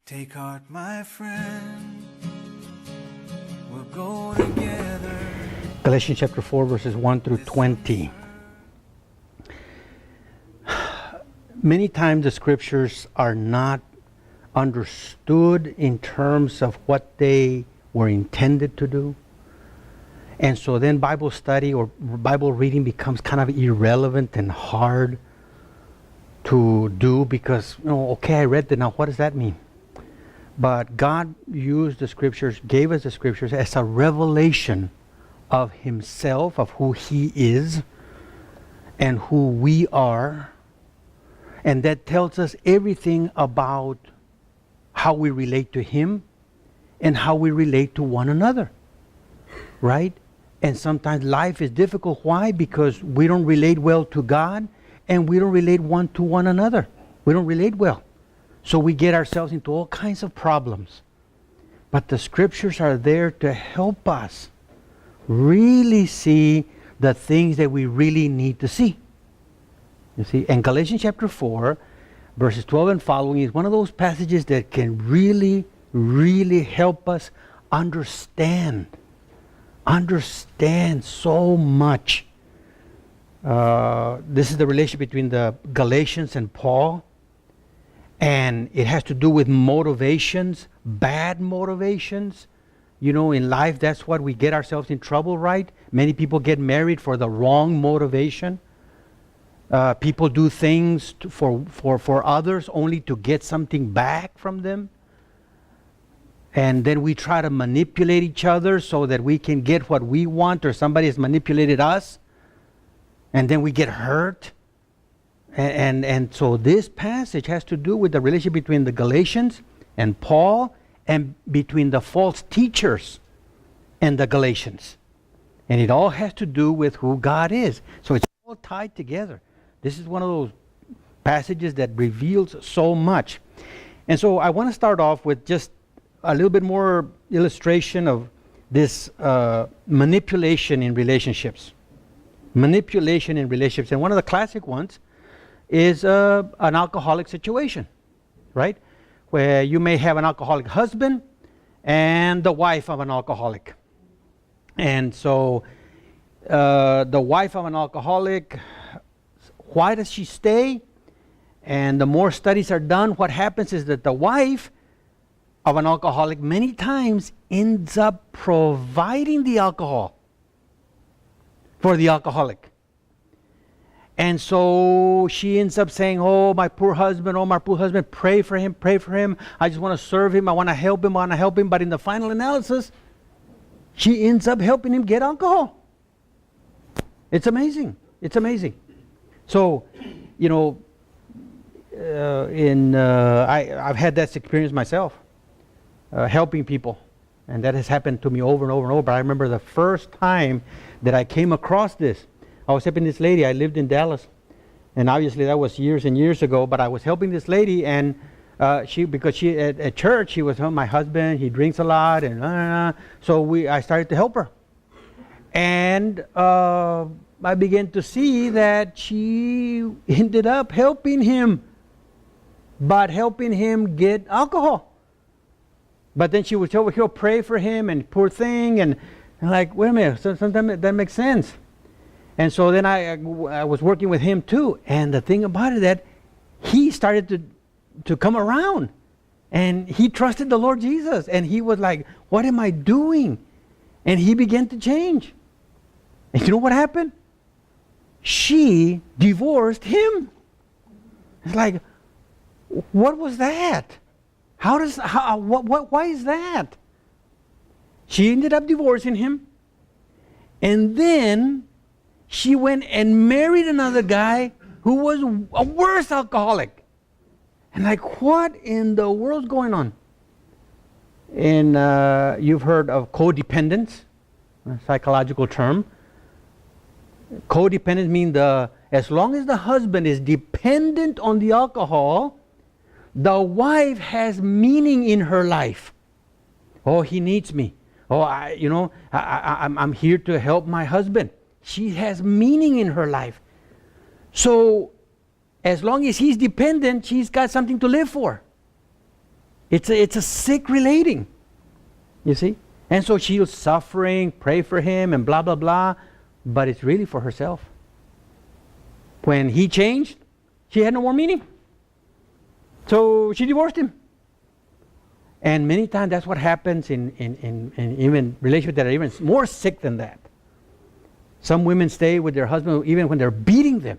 Take heart, my friend, we'll go together. Galatians chapter 4, verses 1 through 20. Many times the scriptures are not understood in terms of what they were intended to do. And so then Bible study or Bible reading becomes kind of irrelevant and hard to do because, okay, I read that, now what does that mean? But God used the scriptures, gave us the scriptures as a revelation of himself, of who he is and who we are. And that tells us everything about how we relate to him and how we relate to one another, right? And sometimes life is difficult. Why? Because we don't relate well to God and we don't relate one to one another. We don't relate well. So we get ourselves into all kinds of problems. But the scriptures are there to help us really see the things that we really need to see. You see, and Galatians chapter 4, verses 12 and following is one of those passages that can really, really help us understand so much. This is the relationship between the Galatians and Paul. And it has to do with motivations, bad motivations. You know, in life, that's what we get ourselves in trouble, right? Many people get married for the wrong motivation. People do things for others only to get something back from them. And then we try to manipulate each other so that we can get what we want, or somebody has manipulated us. And then we get hurt. And so this passage has to do with the relationship between the Galatians and Paul and between the false teachers and the Galatians. And it all has to do with who God is. So it's all tied together. This is one of those passages that reveals so much. And so I want to start off with just a little bit more illustration of this manipulation in relationships. Manipulation in relationships. And one of the classic ones is an alcoholic situation, right? Where you may have an alcoholic husband and the wife of an alcoholic. And so the wife of an alcoholic, why does she stay? And the more studies are done, what happens is that the wife of an alcoholic many times ends up providing the alcohol for the alcoholic. And so she ends up saying, oh my poor husband, pray for him. I just want to serve him. I want to help him. But in the final analysis, she ends up helping him get alcohol. It's amazing. So, you know, I've had that experience myself, helping people. And that has happened to me over and over and over. But I remember the first time that I came across this. I was helping this lady. I lived in Dallas, and obviously that was years and years ago. But I was helping this lady, and because she at church, she was my husband. He drinks a lot, and so I started to help her, and I began to see that she ended up helping him, but helping him get alcohol. But then she would he'll pray for him, and poor thing, and like, wait a minute, so sometimes that makes sense. And so then I was working with him too. And the thing about it that he started to come around. And he trusted the Lord Jesus. And he was like, what am I doing? And he began to change. And you know what happened? She divorced him. It's like, what was that? Why is that? She ended up divorcing him. And then she went and married another guy who was a worse alcoholic. And like, what in the world's going on? And you've heard of codependence, a psychological term. Codependence means as long as the husband is dependent on the alcohol, the wife has meaning in her life. Oh, he needs me. Oh, I'm here to help my husband. She has meaning in her life. So as long as he's dependent, she's got something to live for. It's a sick relating, you see. And so she was suffering, pray for him, and blah, blah, blah. But it's really for herself. When he changed, she had no more meaning. So she divorced him. And many times that's what happens in even relationships that are even more sick than that. Some women stay with their husband even when they're beating them.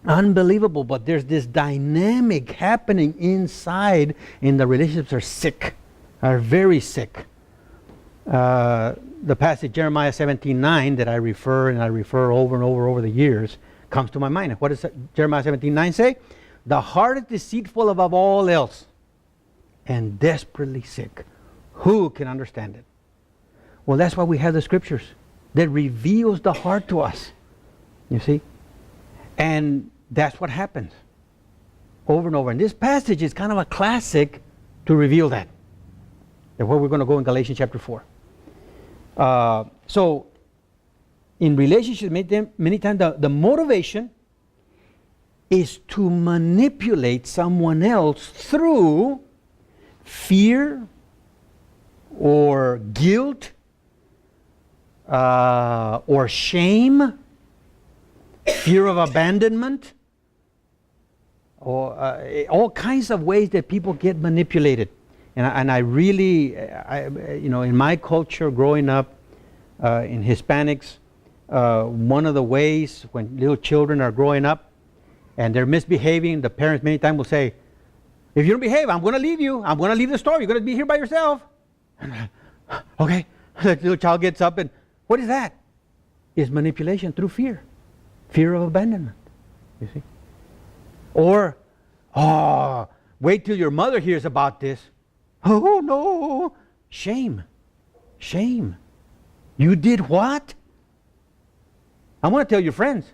Unbelievable, but there's this dynamic happening inside, and the relationships are sick, are very sick. The passage Jeremiah 17:9 that I refer over and over the years comes to my mind. What does Jeremiah 17:9 say? The heart is deceitful above all else and desperately sick. Who can understand it? Well, that's why we have the scriptures that reveals the heart to us. You see? And that's what happens over and over. And this passage is kind of a classic to reveal that. That's where we're going to go in Galatians chapter 4. So, in relationships, many times the motivation is to manipulate someone else through fear or guilt or shame, fear of abandonment, or all kinds of ways that people get manipulated. And I really, in my culture growing up in Hispanics, one of the ways when little children are growing up and they're misbehaving, the parents many times will say, if you don't behave, I'm going to leave you. I'm going to leave the store. You're going to be here by yourself. Okay. The little child gets up and, what is that? It's manipulation through fear. Fear of abandonment. You see? Or, wait till your mother hears about this. Oh, no. Shame. Shame. You did what? I want to tell your friends.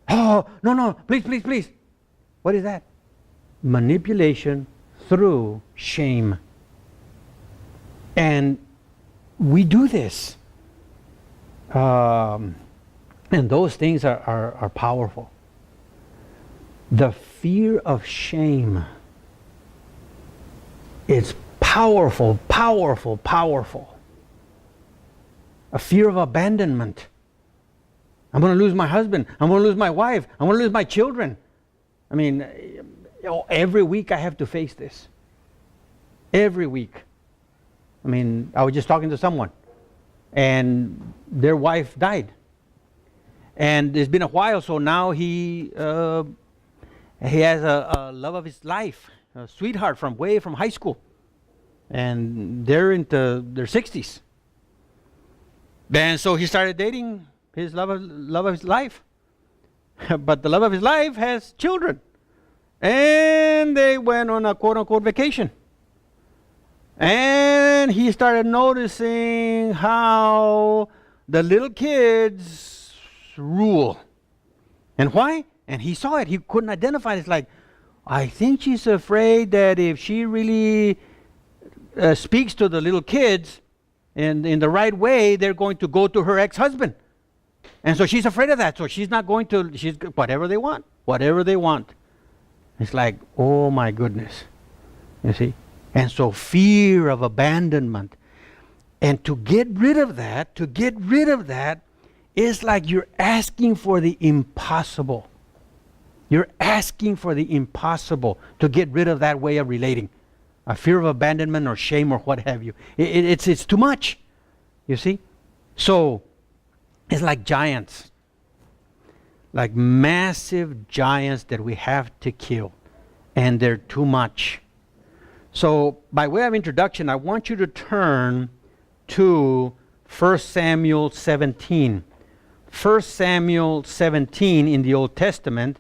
Oh, no. Please. What is that? Manipulation through shame. And we do this. And those things are powerful. The fear of shame is powerful. A fear of abandonment. I'm going to lose my husband. I'm going to lose my wife. I'm going to lose my children. I mean, every week I have to face this. Every week. I mean, I was just talking to someone, and their wife died. And it's been a while, so now he has a love of his life, a sweetheart from high school. And they're into their 60s. And so he started dating his love of his life. But the love of his life has children. And they went on a quote-unquote vacation. And he started noticing how the little kids rule. And why? And he saw it. He couldn't identify it. It's like, I think she's afraid that if she really speaks to the little kids in the right way, they're going to go to her ex-husband. And so she's afraid of that. So she's not going to, she's whatever they want. It's like, oh my goodness. You see? And so fear of abandonment. And to get rid of that is like you're asking for the impossible. You're asking for the impossible to get rid of that way of relating. A fear of abandonment or shame or what have you. It's too much. You see? So it's like giants. Like massive giants that we have to kill. And they're too much. So by way of introduction, I want you to turn to 1 Samuel 17. 1 Samuel 17 in the Old Testament.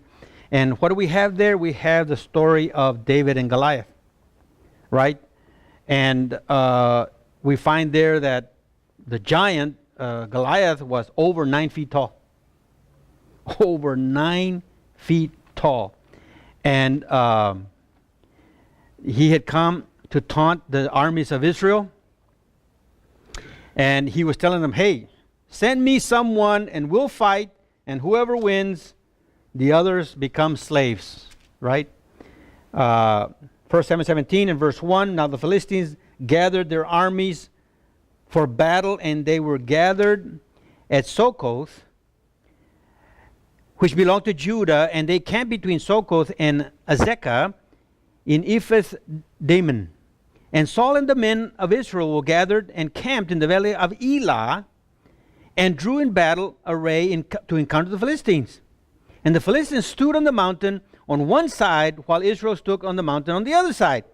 And what do we have there? We have the story of David and Goliath. Right? And we find there that the giant, Goliath, was over 9 feet tall. Over 9 feet tall. And he had come to taunt the armies of Israel. And he was telling them, hey, send me someone and we'll fight. And whoever wins, the others become slaves. Right? 1 1 Samuel 17 and verse 1, now the Philistines gathered their armies for battle, and they were gathered at Sokoth, which belonged to Judah, and they camped between Sokoth and Azekah in Ephes Dammim. And Saul and the men of Israel were gathered and camped in the valley of Elah, and drew in battle array to encounter the Philistines. And the Philistines stood on the mountain on one side, while Israel stood on the mountain on the other side,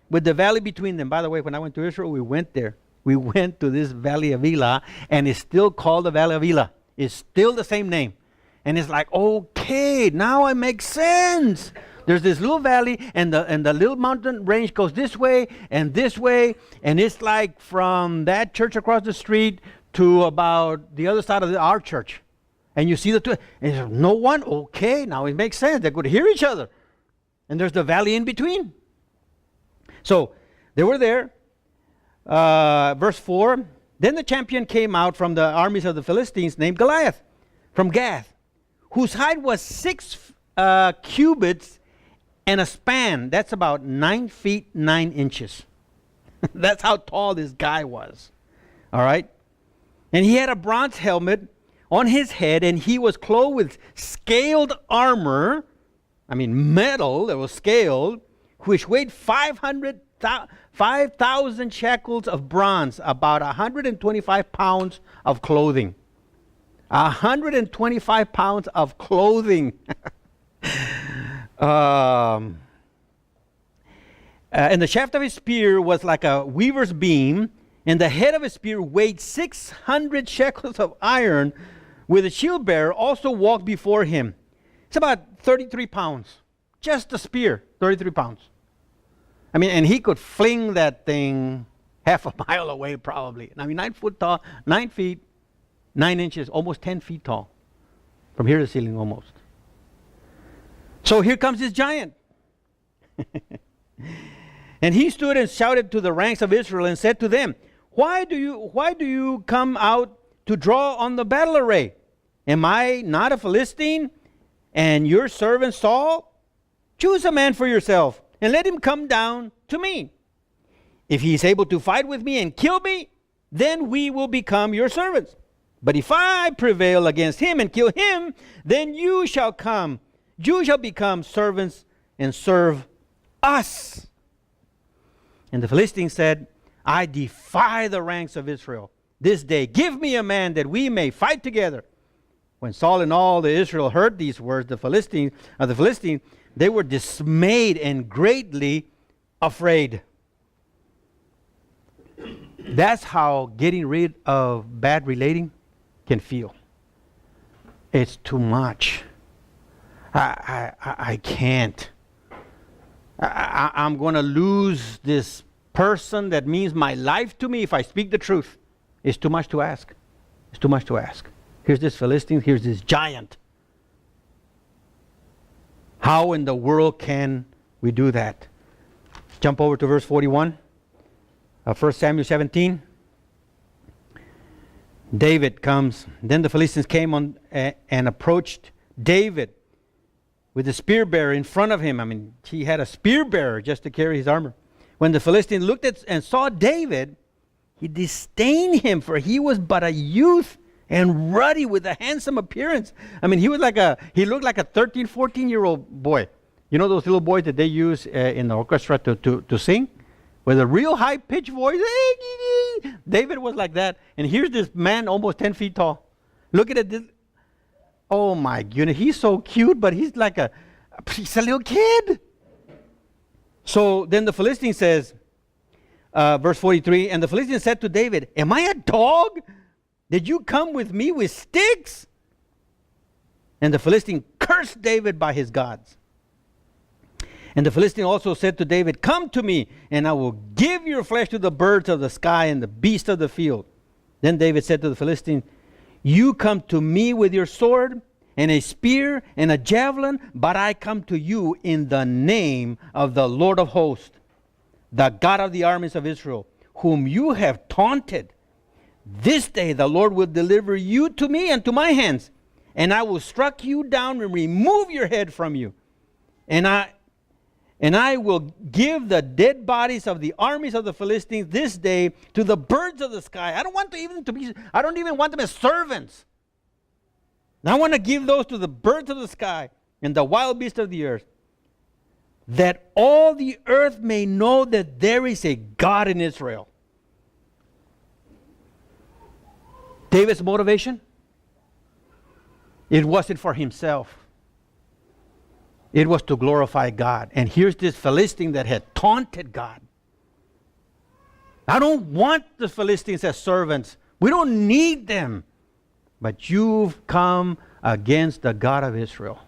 with the valley between them. By the way, when I went to Israel, we went there. We went to this valley of Elah, and it's still called the valley of Elah. It's still the same name. And it's like, okay, now it makes sense. There's this little valley, and the little mountain range goes this way, and it's like from that church across the street to about the other side of our church. And you see the two, and there's no one, okay, now it makes sense. They could hear each other. And there's the valley in between. So they were there. Verse 4, then the champion came out from the armies of the Philistines named Goliath from Gath, whose height was 6 cubits and a span. That's about 9 feet 9 inches. That's how tall this guy was. All right. And he had a bronze helmet on his head, and he was clothed with scaled armor. I mean, metal that was scaled, which weighed 5,000 shekels of bronze, about 125 pounds of clothing. 125 pounds of clothing. And the shaft of his spear was like a weaver's beam, and the head of his spear weighed 600 shekels of iron, with a shield bearer also walked before him. It's about 33 pounds. Just a spear, 33 pounds. I mean, and he could fling that thing half a mile away probably. I mean, 9 foot tall, 9 feet, 9 inches, almost 10 feet tall. From here to the ceiling almost. So here comes this giant. And he stood and shouted to the ranks of Israel and said to them, Why do you come out to draw on the battle array? Am I not a Philistine and your servant Saul? Choose a man for yourself and let him come down to me. If he is able to fight with me and kill me, then we will become your servants. But if I prevail against him and kill him, then you shall become servants and serve us. And the Philistines said, I defy the ranks of Israel this day. Give me a man that we may fight together. When Saul and all the Israel heard these words, the Philistines, they were dismayed and greatly afraid. That's how getting rid of bad relating can feel. It's too much. I can't. I'm going to lose this person that means my life to me if I speak the truth. It's too much to ask. It's too much to ask. Here's this Philistine. Here's this giant. How in the world can we do that? Jump over to verse 41. 1 Samuel 17. David comes. Then the Philistines came on and approached David with the spear bearer in front of him. I mean, he had a spear bearer just to carry his armor. When the Philistine looked at and saw David, he disdained him, for he was but a youth and ruddy with a handsome appearance. I mean, he looked like a 13, 14-year-old boy. You know those little boys that they use in the orchestra to sing? With a real high-pitched voice. David was like that. And here's this man almost 10 feet tall. Look at this. Oh my goodness, he's so cute, but he's a little kid. So then the Philistine says, verse 43, and the Philistine said to David, Am I a dog? Did you come with me with sticks? And the Philistine cursed David by his gods. And the Philistine also said to David, Come to me, and I will give your flesh to the birds of the sky and the beasts of the field. Then David said to the Philistine, You come to me with your sword and a spear and a javelin, but I come to you in the name of the Lord of hosts, the God of the armies of Israel, whom you have taunted. This day the Lord will deliver you to me and to my hands, and I will strike you down and remove your head from you. And And I will give the dead bodies of the armies of the Philistines this day to the birds of the sky. I don't even want them as servants. I want to give those to the birds of the sky and the wild beasts of the earth, that all the earth may know that there is a God in Israel. David's motivation? It wasn't for himself. It was to glorify God. And here's this Philistine that had taunted God. I don't want the Philistines as servants. We don't need them. But you've come against the God of Israel.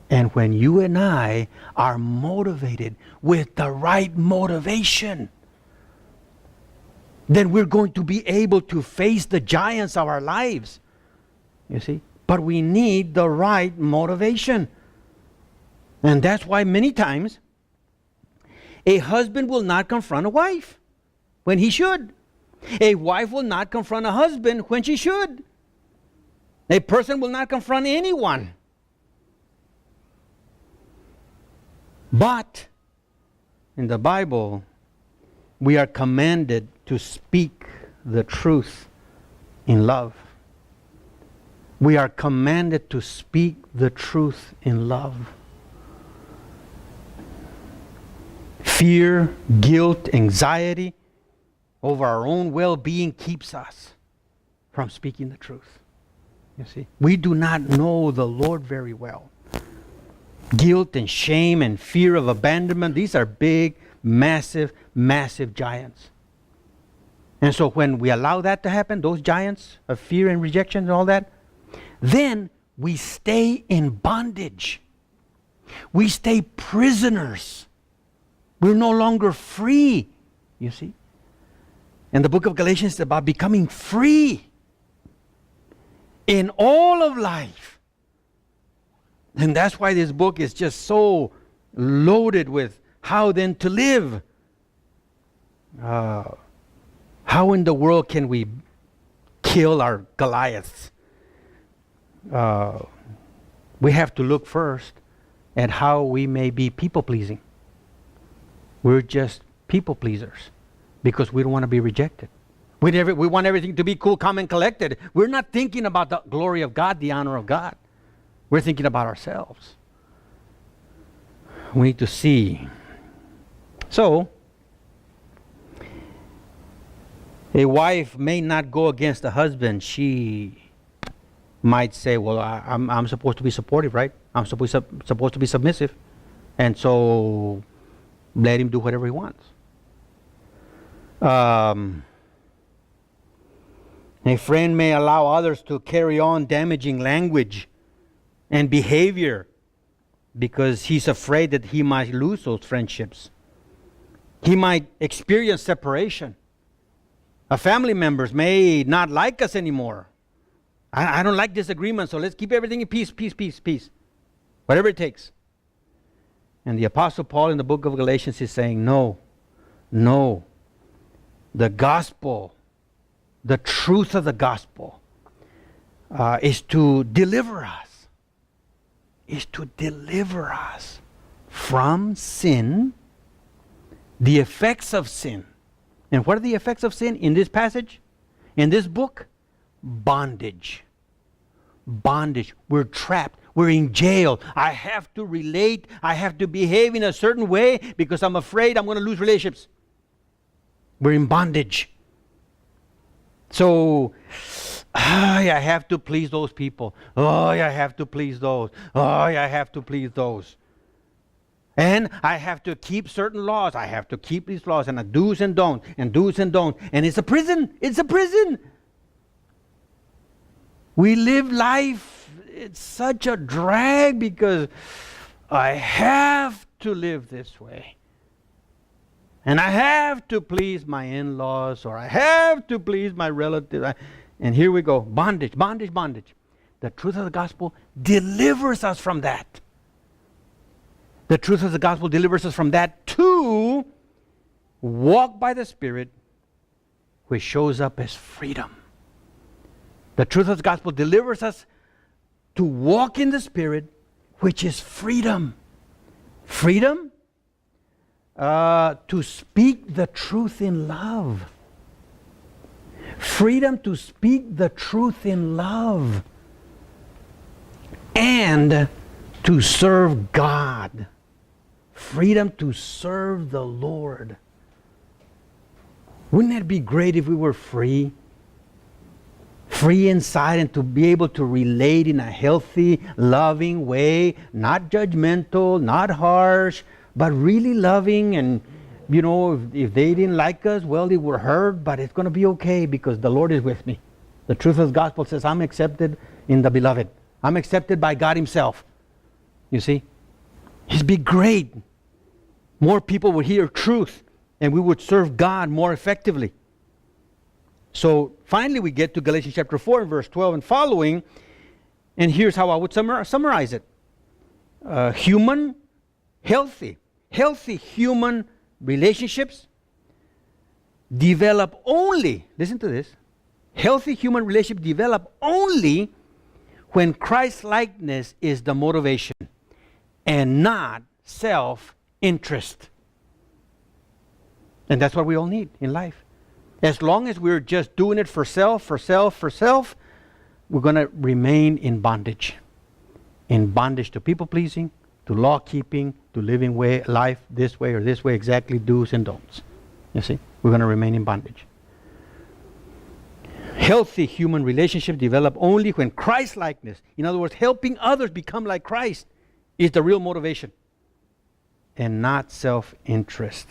And when you and I are motivated with the right motivation, then we're going to be able to face the giants of our lives. You see? But we need the right motivation. And that's why many times a husband will not confront a wife when he should. A wife will not confront a husband when she should. A person will not confront anyone. But in the Bible, we are commanded to speak the truth in love. We are commanded to speak the truth in love. Fear, guilt, anxiety over our own well-being keeps us from speaking the truth. You see, we do not know the Lord very well. Guilt and shame and fear of abandonment, these are big, massive, massive giants. And so when we allow that to happen, those giants of fear and rejection and all that, then we stay in bondage. We stay prisoners. We're no longer free, you see. And the book of Galatians is about becoming free in all of life. And that's why this book is just so loaded with how then to live. How in the world can we kill our Goliaths? We have to look first at how we may be people-pleasing. We're just people pleasers because we don't want to be rejected. We want everything to be cool, calm, and collected. We're not thinking about the glory of God, the honor of God. We're thinking about ourselves. We need to see. So, a wife may not go against the husband. She might say, well, I'm supposed to be supportive, right? I'm supposed to be submissive. And so let him do whatever he wants. A friend may allow others to carry on damaging language and behavior because he's afraid that he might lose those friendships. He might experience separation. Family members may not like us anymore. I don't like disagreement, so let's keep everything in peace, peace, peace, peace. Whatever it takes. And the Apostle Paul in the book of Galatians is saying, no. The gospel, the truth of the gospel is to deliver us. Is to deliver us from sin, the effects of sin. And what are the effects of sin in this passage? In this book? Bondage. Bondage. We're trapped. We're in jail. I have to relate. I have to behave in a certain way because I'm afraid I'm going to lose relationships. We're in bondage. So, I have to please those people. I have to please those. I have to please those. And I have to keep certain laws. I have to keep these laws and do's and don'ts and do's and don'ts. And it's a prison. It's a prison. We live life, it's such a drag because I have to live this way. And I have to please my in-laws, or I have to please my relatives. And here we go. Bondage, bondage, bondage. The truth of the gospel delivers us from that. The truth of the gospel delivers us from that to walk by the Spirit, which shows up as freedom. The truth of the gospel delivers us to walk in the Spirit, which is freedom. Freedom to speak the truth in love. Freedom to speak the truth in love. And to serve God. Freedom to serve the Lord. Wouldn't it be great if we were free? Free inside, and to be able to relate in a healthy, loving way, not judgmental, not harsh, but really loving. And you know, if they didn't like us, well, they were hurt, but it's going to be okay because the Lord is with me. The truth of the gospel says I'm accepted in the beloved. I'm accepted by God himself. You see? It'd be great. More people would hear truth and we would serve God more effectively. So finally we get to Galatians chapter 4 and verse 12 and following. And here's how I would summarize it. Healthy human relationships develop only, listen to this, healthy human relationships develop only when Christ-likeness is the motivation and not self-interest. And that's what we all need in life. As long as we're just doing it for self, we're going to remain in bondage. In bondage to people-pleasing, to law-keeping, to living life this way or this way, exactly do's and don'ts. You see, we're going to remain in bondage. Healthy human relationships develop only when Christ-likeness, in other words, helping others become like Christ, is the real motivation and not self-interest.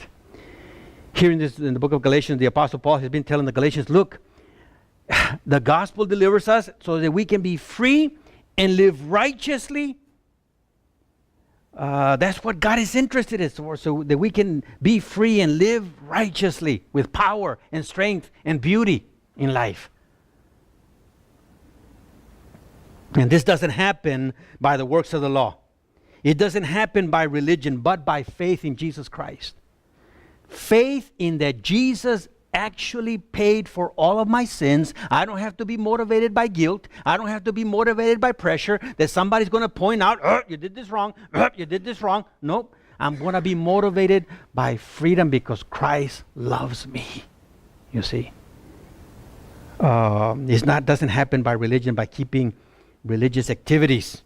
Here in the book of Galatians, the Apostle Paul has been telling the Galatians, look, the gospel delivers us so that we can be free and live righteously. That's what God is interested in, so that we can be free and live righteously with power and strength and beauty in life. And this doesn't happen by the works of the law. It doesn't happen by religion, but by faith in Jesus Christ. Faith in that Jesus actually paid for all of my sins. I don't have to be motivated by guilt. I don't have to be motivated by pressure that somebody's going to point out, you did this wrong, you did this wrong. Nope. I'm going to be motivated by freedom because Christ loves me. You see? Doesn't happen by religion, by keeping religious activities.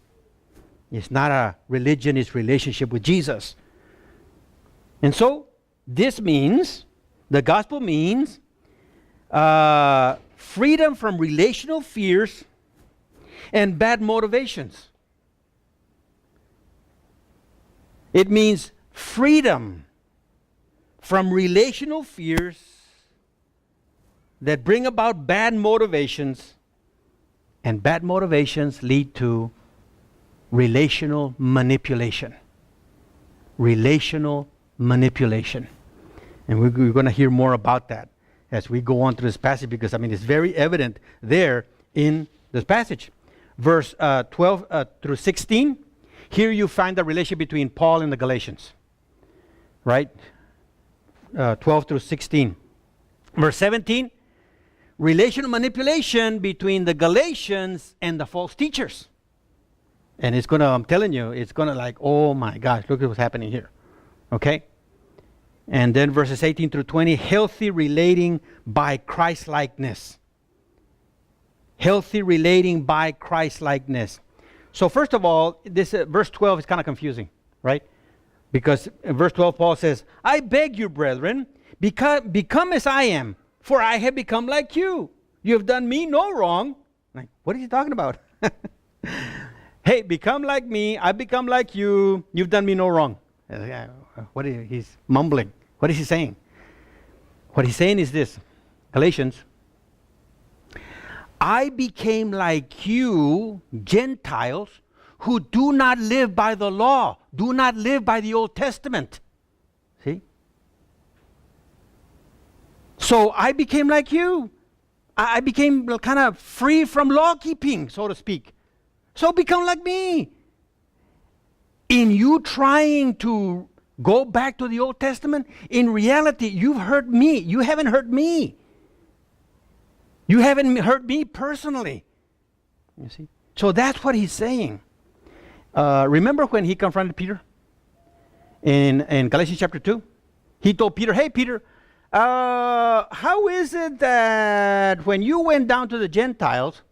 It's not a religion, it's relationship with Jesus. And so, this means, the gospel means, freedom from relational fears and bad motivations. It means freedom from relational fears that bring about bad motivations, and bad motivations lead to relational manipulation. Relational manipulation. And we're going to hear more about that as we go on through this passage because, it's very evident there in this passage. Verse 12 through 16, here you find the relationship between Paul and the Galatians. Right? 12 through 16. Verse 17, relational manipulation between the Galatians and the false teachers. And it's going to, I'm telling you, it's going to like, oh my gosh, look at what's happening here. Okay? And then verses 18 through 20, healthy relating by Christ-likeness. Healthy relating by Christ-likeness. So first of all, this verse 12 is kind of confusing, right? Because in verse 12, Paul says, I beg you, brethren, become as I am, for I have become like you. You have done me no wrong. Like, what is he talking about? Hey, become like me. I become like you. You've done me no wrong. He's mumbling. What is he saying? What he's saying is this. Galatians. I became like you, Gentiles, who do not live by the law, do not live by the Old Testament. See? So I became like you. I became kind of free from law keeping, so to speak. So become like me. In you trying to go back to the Old Testament, in reality, you've hurt me. You haven't hurt me. You haven't hurt me personally. You see? So that's what he's saying. Remember when he confronted Peter? in Galatians chapter 2. He told Peter, hey, Peter, how is it that when you went down to the Gentiles,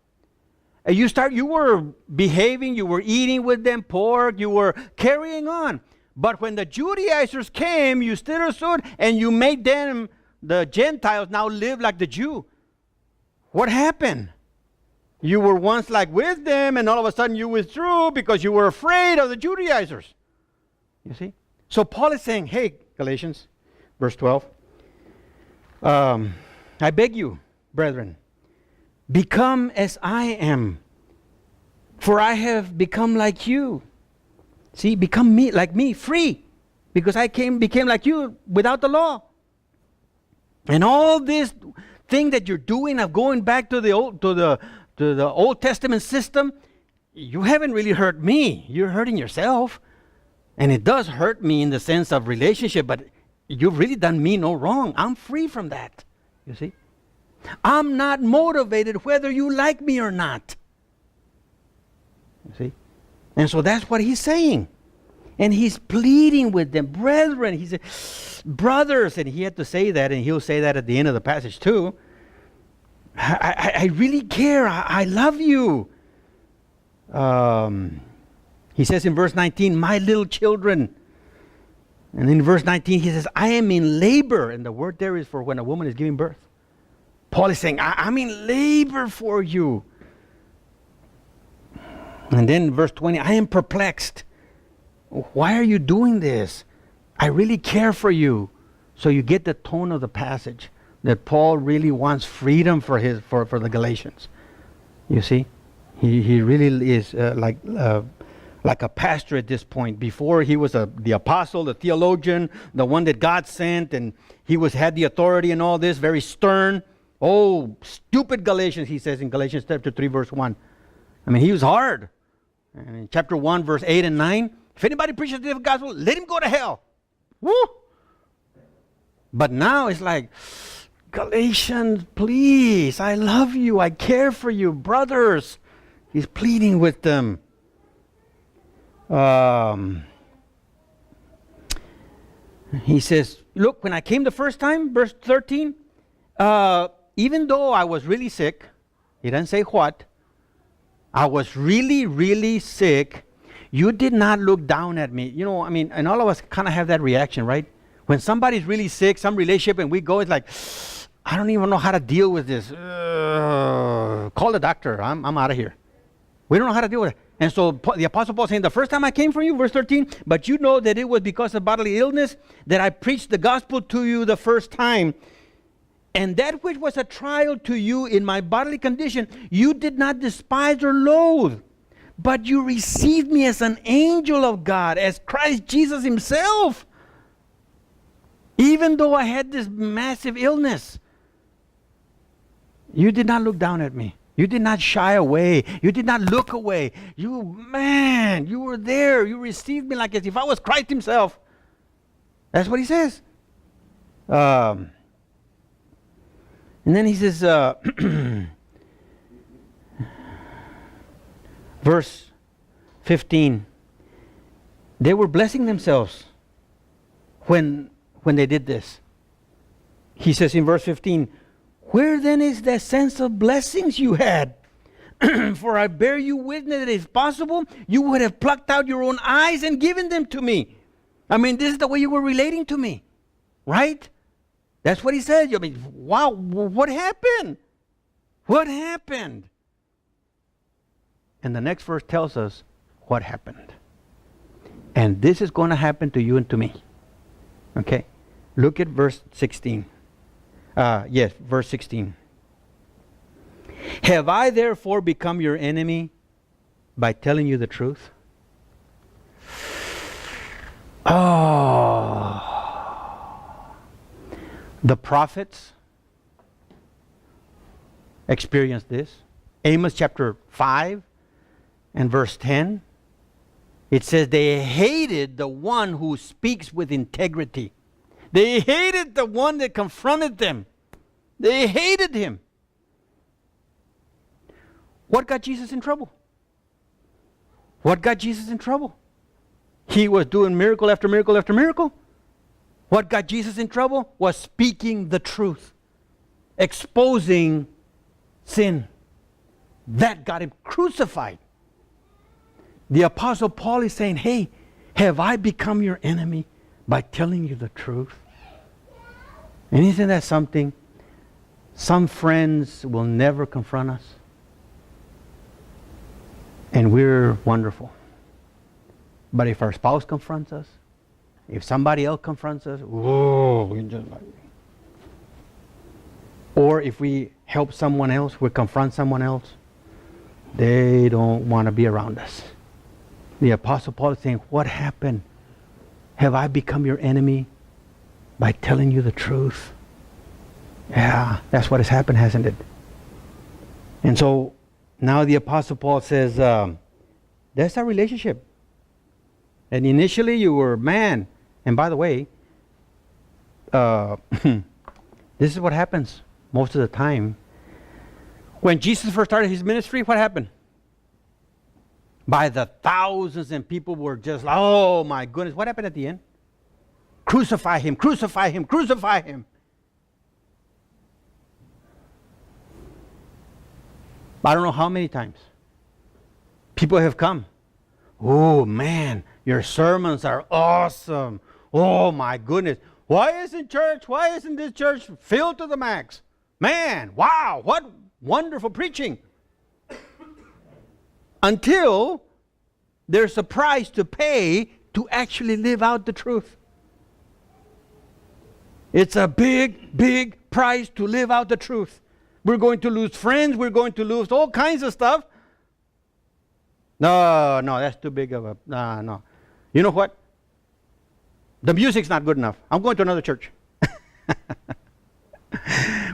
you were behaving, you were eating with them pork, you were carrying on. But when the Judaizers came, you still stood and you made them, the Gentiles, now live like the Jew. What happened? You were once like with them, and all of a sudden you withdrew because you were afraid of the Judaizers. You see? So Paul is saying, hey, Galatians, verse 12, I beg you, brethren, become as I am, for I have become like you. See, become me, like me, free, because I became like you without the law. And all this thing that you're doing of going back to the Old Testament system, you haven't really hurt me. You're hurting yourself. And it does hurt me in the sense of relationship, but you've really done me no wrong. I'm free from that. You see? I'm not motivated whether you like me or not. You see? And so that's what he's saying. And he's pleading with them, brethren. He said, brothers. And he had to say that, and he'll say that at the end of the passage too. I really care. I love you. He says in verse 19, my little children. And in verse 19, he says, I am in labor. And the word there is for when a woman is giving birth. Paul is saying, I'm in labor for you. And then verse 20, I am perplexed. Why are you doing this? I really care for you. So you get the tone of the passage that Paul really wants freedom for the Galatians. You see, he really is like a pastor at this point. Before he was the apostle, the theologian, the one that God sent, and he had the authority and all this, very stern. Oh, stupid Galatians, he says in Galatians chapter 3, verse 1. I mean, he was hard. And in chapter 1, verse 8 and 9, if anybody preaches the gospel, let him go to hell. Woo! But now it's like, Galatians, please, I love you, I care for you, brothers. He's pleading with them. He says, look, when I came the first time, verse 13, even though I was really sick, he doesn't say what, I was really, really sick, you did not look down at me. You know, I mean, and all of us kind of have that reaction, right? When somebody's really sick, some relationship, and we go, it's like, I don't even know how to deal with this. Call the doctor. I'm out of here. We don't know how to deal with it. And so the Apostle Paul saying, the first time I came from you, verse 13, but you know that it was because of bodily illness that I preached the gospel to you the first time. And that which was a trial to you in my bodily condition, you did not despise or loathe, but you received me as an angel of God, as Christ Jesus himself. Even though I had this massive illness, you did not look down at me. You did not shy away. You did not look away. You were there. You received me like as if I was Christ himself. That's what he says. And then he says, verse 15, they were blessing themselves when they did this. He says in verse 15, where then is that sense of blessings you had? For I bear you witness that if possible, you would have plucked out your own eyes and given them to me. I mean, this is the way you were relating to me, right? That's what he said. I mean, wow, what happened? What happened? And the next verse tells us what happened. And this is going to happen to you and to me. Okay? Look at verse 16. Verse 16. Have I therefore become your enemy by telling you the truth? Oh. The prophets experienced this. Amos chapter 5 and verse 10. It says they hated the one who speaks with integrity. They hated the one that confronted them. They hated him. What got Jesus in trouble? What got Jesus in trouble? He was doing miracle after miracle after miracle. What got Jesus in trouble was speaking the truth, exposing sin. That got him crucified. The Apostle Paul is saying, hey, have I become your enemy by telling you the truth? And isn't that something? Some friends will never confront us. And we're wonderful. But if our spouse confronts us, if somebody else confronts us, whoa, we just like. Or if we help someone else, we confront someone else, they don't want to be around us. The Apostle Paul is saying, what happened? Have I become your enemy by telling you the truth? Yeah, that's what has happened, hasn't it? And so now the Apostle Paul says, that's our relationship. And initially you were man. And by the way, this is what happens most of the time. When Jesus first started his ministry, what happened? By the thousands, and people were just like, oh my goodness. What happened at the end? Crucify him, crucify him, crucify him. I don't know how many times people have come. Oh man, your sermons are awesome. Oh my goodness. Why isn't this church filled to the max? Man, wow, what wonderful preaching. Until there's a price to pay to actually live out the truth. It's a big, big price to live out the truth. We're going to lose friends. We're going to lose all kinds of stuff. No, that's too big of a, no. You know what? The music's not good enough. I'm going to another church.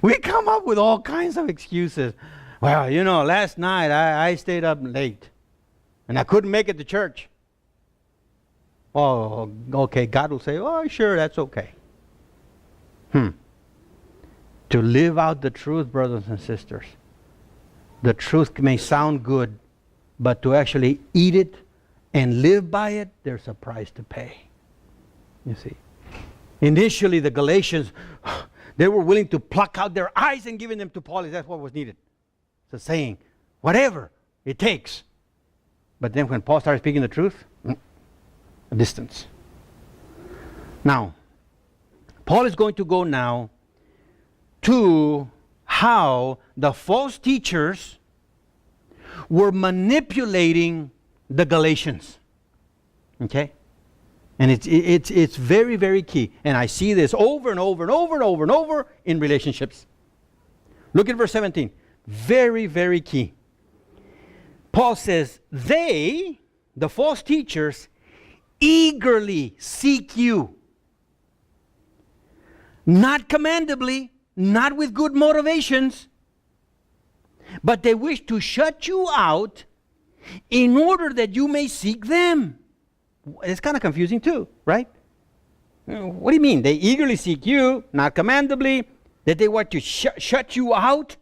We come up with all kinds of excuses. Well, last night I stayed up late and I couldn't make it to church. Oh, okay. God will say, oh, sure, that's okay. To live out the truth, brothers and sisters, the truth may sound good, but to actually eat it and live by it, there's a price to pay. You see. Initially, the Galatians, they were willing to pluck out their eyes and giving them to Paul. That's what was needed. It's a saying, whatever it takes. But then when Paul started speaking the truth, a distance. Now, Paul is going to go now to how the false teachers were manipulating the Galatians. Okay? And it's very, very key. And I see this over and over and over and over and over in relationships. Look at verse 17. Very, very key. Paul says, they, the false teachers, eagerly seek you. Not commendably, not with good motivations, but they wish to shut you out in order that you may seek them. It's kind of confusing too, right? What do you mean? They eagerly seek you, not commendably, that they want to shut you out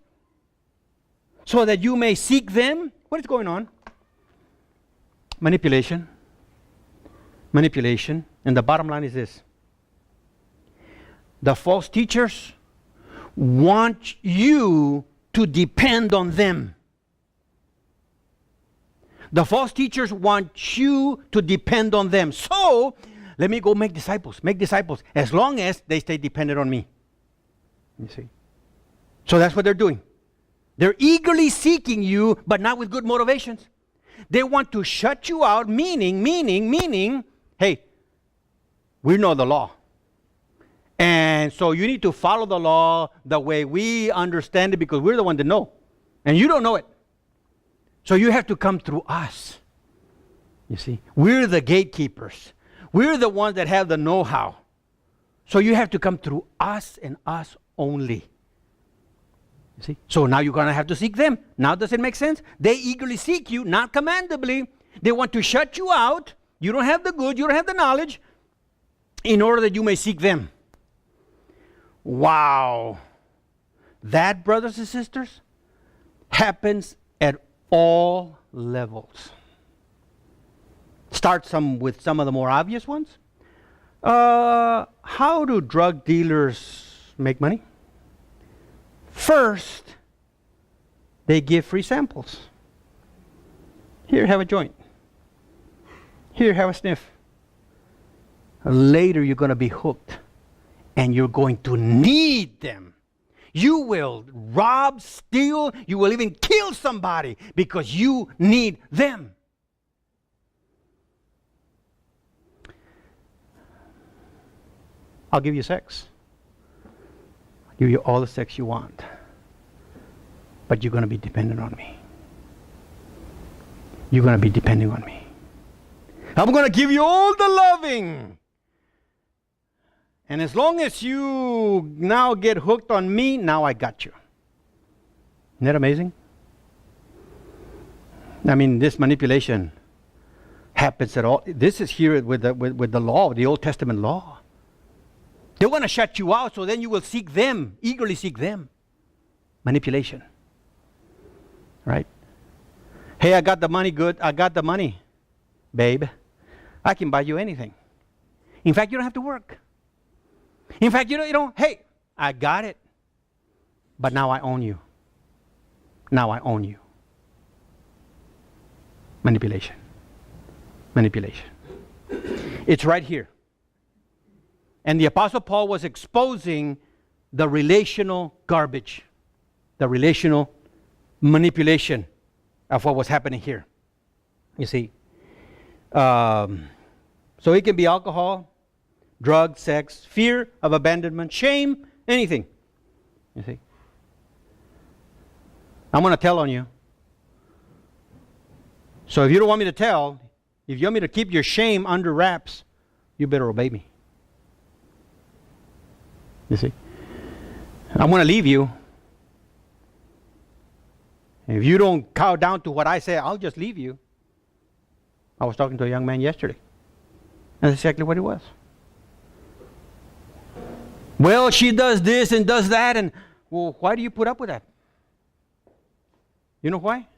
so that you may seek them? What is going on? Manipulation. Manipulation. And the bottom line is this. The false teachers want you to depend on them. The false teachers want you to depend on them. So, let me go make disciples, as long as they stay dependent on me. You see? So that's what they're doing. They're eagerly seeking you, but not with good motivations. They want to shut you out, meaning, hey, we know the law. And so you need to follow the law the way we understand it because we're the one that know. And you don't know it. So you have to come through us. You see, we're the gatekeepers. We're the ones that have the know-how. So you have to come through us and us only. You see, so now you're going to have to seek them. Now does it make sense? They eagerly seek you, not commendably. They want to shut you out. You don't have the good, you don't have the knowledge, in order that you may seek them. Wow. That, brothers and sisters, happens at all levels. It's start with some of the more obvious ones. How do drug dealers make money? First, they give free samples. Here, have a joint. Here, have a sniff. Later, you're going to be hooked, and you're going to need them. You will rob, steal, you will even kill somebody because you need them. I'll give you sex. I'll give you all the sex you want. But you're going to be dependent on me. You're going to be depending on me. I'm going to give you all the loving. And as long as you now get hooked on me, now I got you. Isn't that amazing? I mean, this manipulation happens at all. This is here with the law, the Old Testament law. They want to shut you out, so then you will seek them, eagerly seek them. Manipulation. Right? Hey, I got the money, good. I got the money, babe. I can buy you anything. In fact, you don't have to work. In fact, you know, hey, I got it. But now I own you. Now I own you. Manipulation. Manipulation. It's right here. And the Apostle Paul was exposing the relational garbage, the relational manipulation of what was happening here. You see. So it can be alcohol, drugs, sex, fear of abandonment, shame, anything. You see. I'm going to tell on you. So if you don't want me to tell, if you want me to keep your shame under wraps, you better obey me. You see. I'm going to leave you. If you don't cow down to what I say, I'll just leave you. I was talking to a young man yesterday. That's exactly what it was. Well, she does this and does that, and well, why do you put up with that? You know why?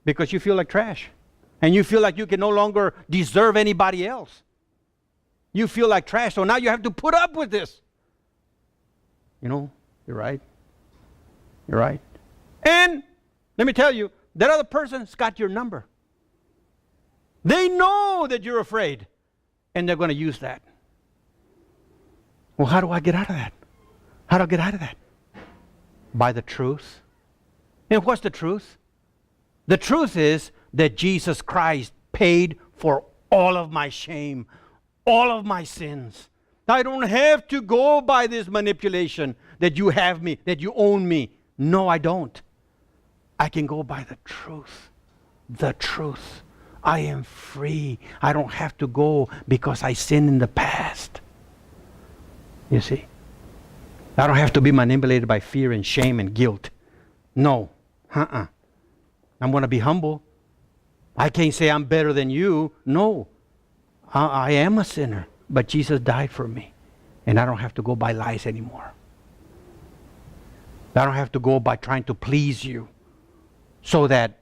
Because you feel like trash. And you feel like you can no longer deserve anybody else. You feel like trash, so now you have to put up with this. You know, you're right. You're right. And let me tell you, that other person's got your number. They know that you're afraid, and they're going to use that. Well, how do I get out of that? How do I get out of that? By the truth. And what's the truth? The truth is that Jesus Christ paid for all of my shame, all of my sins. I don't have to go by this manipulation that you have me, that you own me. No, I don't. I can go by the truth. The truth. I am free. I don't have to go because I sinned in the past. You see? I don't have to be manipulated by fear and shame and guilt. No. I'm going to be humble. I can't say I'm better than you. No. I am a sinner. But Jesus died for me. And I don't have to go by lies anymore. I don't have to go by trying to please you so that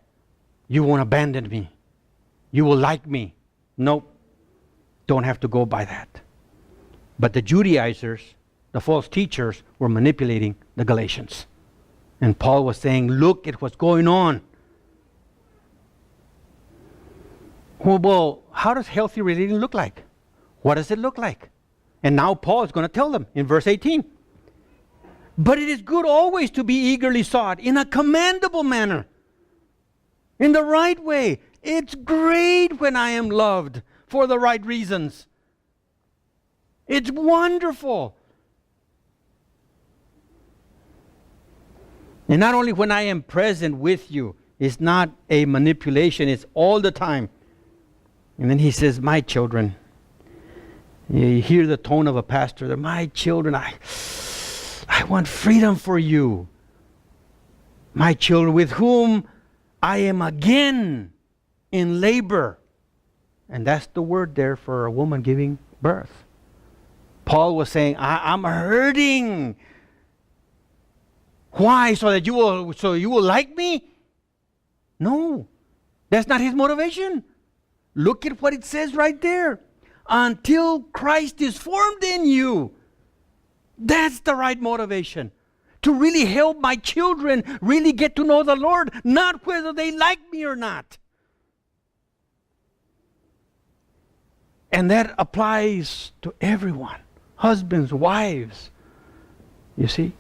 you won't abandon me. You will like me. Nope. Don't have to go by that. But the Judaizers, the false teachers, were manipulating the Galatians. And Paul was saying, look at what's going on. Well, how does healthy relating look like? What does it look like? And now Paul is going to tell them in verse 18. But it is good always to be eagerly sought in a commendable manner, in the right way. It's great when I am loved for the right reasons. It's wonderful. And not only when I am present with you, it's not a manipulation, it's all the time. And then he says, my children. You hear the tone of a pastor. They're my children. I want freedom for you. My children with whom I am again in labor. And that's the word there for a woman giving birth. Paul was saying, I'm hurting. Why? So you will like me? No. That's not his motivation. Look at what it says right there. Until Christ is formed in you. That's the right motivation. To really help my children really get to know the Lord, not whether they like me or not. And that applies to everyone. Husbands, wives. You see?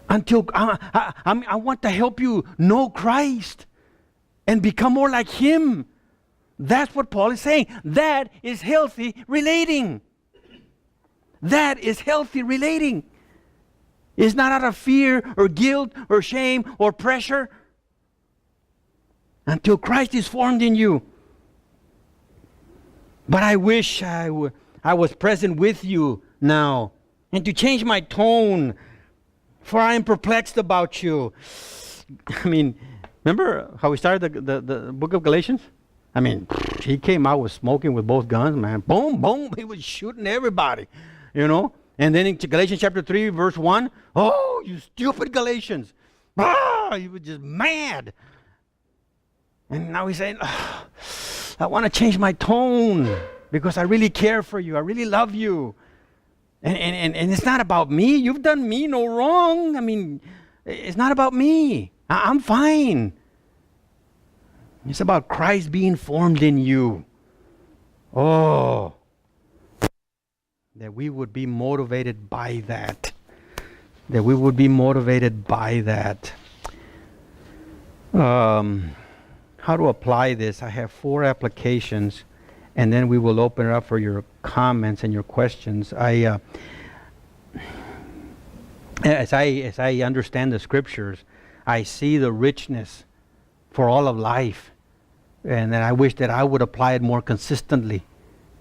Until I want to help you know Christ and become more like Him. That's what Paul is saying. That is healthy relating. That is healthy relating. It's not out of fear or guilt or shame or pressure. Until Christ is formed in you. But I wish I was present with you now and to change my tone, for I am perplexed about you. I mean, remember how we started the book of Galatians? I mean, he came out with smoking with both guns, man. Boom, boom. He was shooting everybody, you know. And then in Galatians chapter 3, verse 1, oh, you stupid Galatians. Ah, he was just mad. And now he's saying, oh, I want to change my tone because I really care for you. I really love you. And it's not about me. You've done me no wrong. I mean, it's not about me. I'm fine. It's about Christ being formed in you. Oh, that we would be motivated by that. That we would be motivated by that. How to apply this? I have 4 applications, and then we will open it up for your comments and your questions. As I understand the scriptures, I see the richness for all of life, and then I wish that I would apply it more consistently.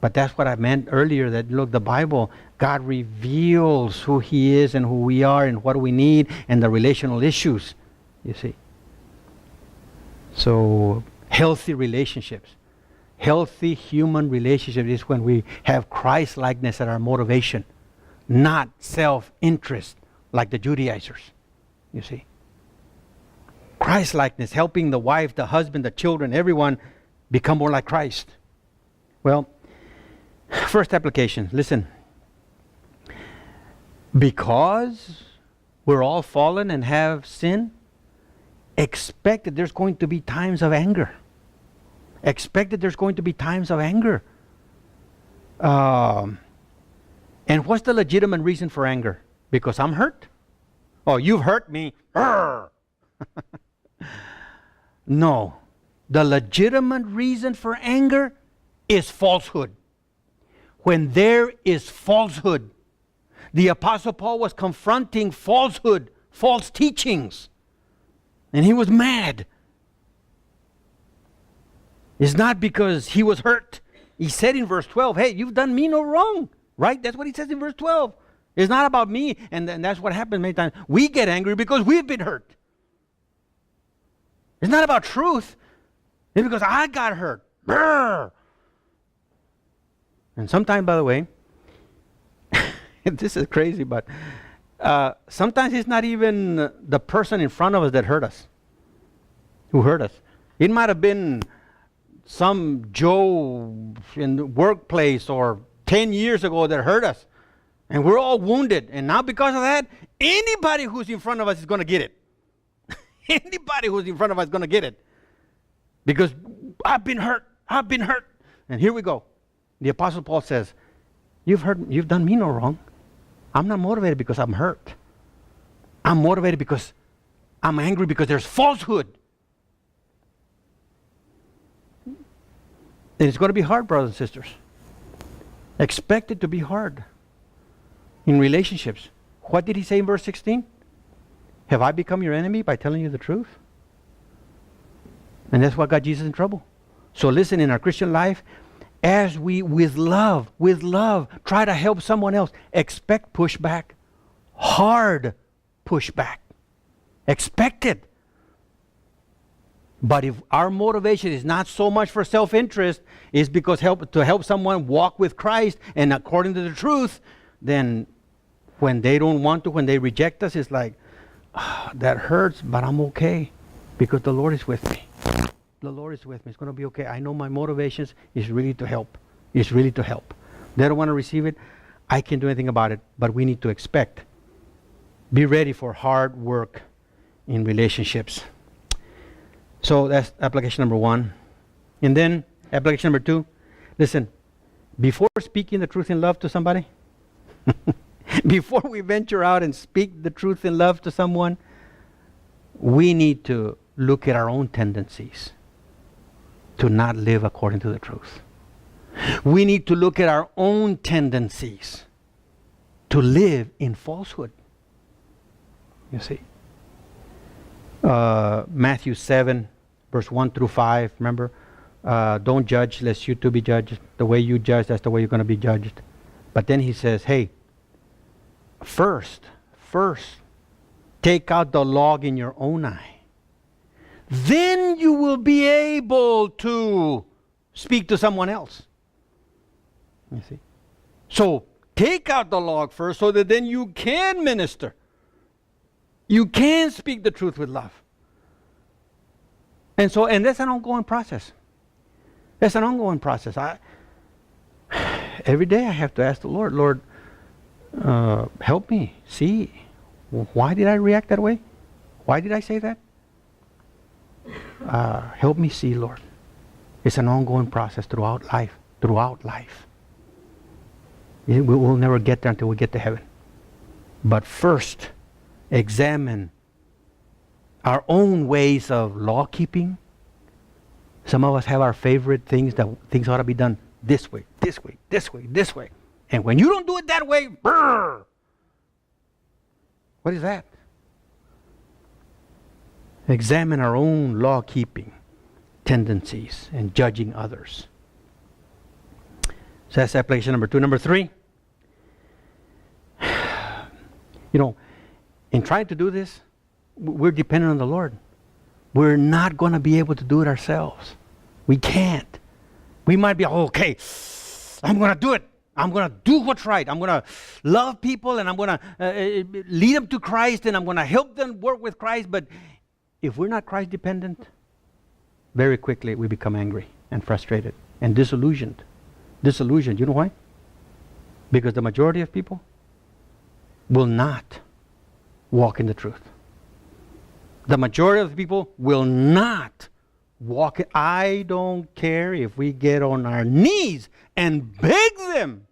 But that's what I meant earlier, that look, the Bible, God reveals who He is and who we are and what we need and the relational issues, you see. So, healthy relationships. Healthy human relationships is when we have Christ-likeness as our motivation, not self-interest like the Judaizers, you see. Christ-likeness, helping the wife, the husband, the children, everyone become more like Christ. Well, first application, listen. Because we're all fallen and have sin, expect that there's going to be times of anger. Expect that there's going to be times of anger. And what's the legitimate reason for anger? Because I'm hurt? Oh, you've hurt me. No. The legitimate reason for anger is falsehood. When there is falsehood, the Apostle Paul was confronting falsehood, false teachings, and he was mad. It's not because he was hurt. He said in verse 12, hey, you've done me no wrong, right? That's what he says in verse 12. It's not about me, and that's what happens many times. We get angry because we've been hurt. It's not about truth. It's because I got hurt. Brr. And sometimes, by the way, this is crazy, but sometimes it's not even the person in front of us that hurt us, who hurt us. It might have been some Joe in the workplace or 10 years ago that hurt us. And we're all wounded. And now because of that, anybody who's in front of us is going to get it. Anybody who's in front of us is going to get it. Because I've been hurt. I've been hurt. And here we go. The Apostle Paul says, you've done me no wrong. I'm not motivated because I'm hurt. I'm motivated because I'm angry because there's falsehood. And it's going to be hard, brothers and sisters. Expect it to be hard. In relationships. What did he say in verse 16? Have I become your enemy by telling you the truth? And that's what got Jesus in trouble. So listen, in our Christian life, as we, with love, try to help someone else, expect pushback. Hard pushback. Expect it. But if our motivation is not so much for self-interest, it's because to help someone walk with Christ and according to the truth, then when they don't want to, when they reject us, it's like, that hurts, but I'm okay because the Lord is with me. The Lord is with me. It's going to be okay. I know my motivations is really to help. It's really to help. They don't want to receive it. I can't do anything about it. But we need to expect. Be ready for hard work in relationships. So that's application number 1. And then application number 2. Listen, before speaking the truth in love to somebody, before we venture out and speak the truth in love to someone, we need to look at our own tendencies to not live according to the truth. We need to look at our own tendencies to live in falsehood. You see? Matthew 7, verse 1 through 5, remember? Don't judge lest you too be judged. The way you judge, that's the way you're going to be judged. But then he says, hey, first, take out the log in your own eye. Then you will be able to speak to someone else. You see? So take out the log first so that then you can minister. You can speak the truth with love. And that's an ongoing process. That's an ongoing process. Every day I have to ask the Lord, Lord, help me see. Why did I react that way? Why did I say that? Help me see, Lord. It's an ongoing process throughout life. We'll never get there until we get to heaven. But first, examine our own ways of law keeping. Some of us have our favorite things that things ought to be done this way. And when you don't do it that way, brrr, what is that? Examine our own law-keeping tendencies and judging others. So that's application number 2. Number 3, in trying to do this, we're dependent on the Lord. We're not going to be able to do it ourselves. We can't. We might be, okay, I'm going to do it. I'm going to do what's right. I'm going to love people and I'm going to lead them to Christ and I'm going to help them work with Christ. But if we're not Christ dependent, very quickly we become angry and frustrated and disillusioned. Disillusioned, you know why? Because the majority of people will not walk in the truth. The majority of the people will not walk in. I don't care if we get on our knees and beg them.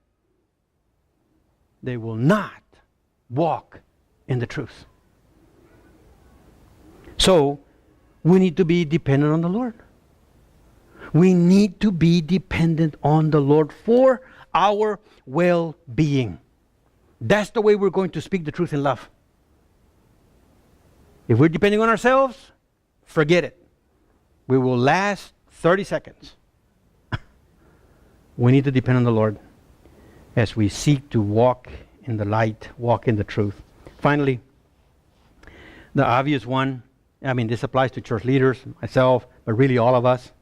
They will not walk in the truth. So, we need to be dependent on the Lord. We need to be dependent on the Lord for our well-being. That's the way we're going to speak the truth in love. If we're depending on ourselves, forget it. We will last 30 seconds. We need to depend on the Lord as we seek to walk in the light, walk in the truth. Finally, the obvious one, this applies to church leaders, myself, but really all of us.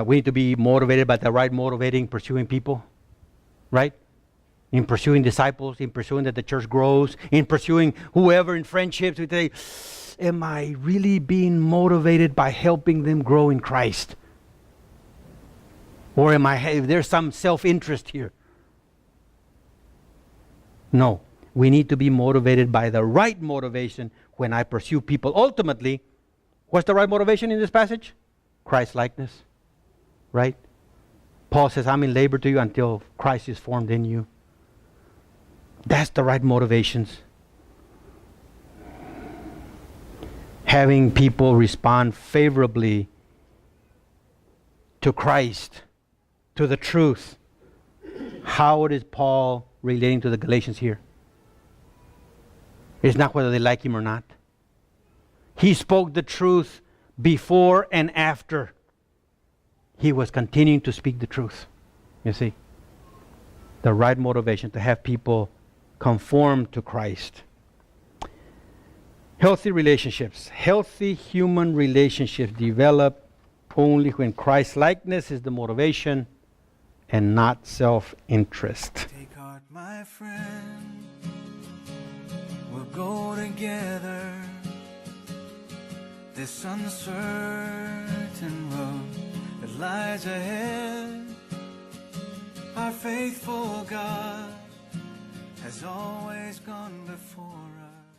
We need to be motivated by the right motivating, pursuing people, right? In pursuing disciples, in pursuing that the church grows, in pursuing whoever in friendships. We say, am I really being motivated by helping them grow in Christ? Or if there's some self-interest here? No, we need to be motivated by the right motivation when I pursue people. Ultimately, what's the right motivation in this passage? Christ-likeness, right? Paul says, I'm in labor to you until Christ is formed in you. That's the right motivations. Having people respond favorably to Christ, to the truth. How is Paul relating to the Galatians here? It's not whether they like him or not. He spoke the truth before and after. He was continuing to speak the truth. You see? The right motivation to have people conform to Christ. Healthy relationships. Healthy human relationships develop only when Christ-likeness is the motivation and not self-interest. Take heart, my friend. We'll go together. This uncertain mountain road that lies ahead. Our faithful God has always gone before us.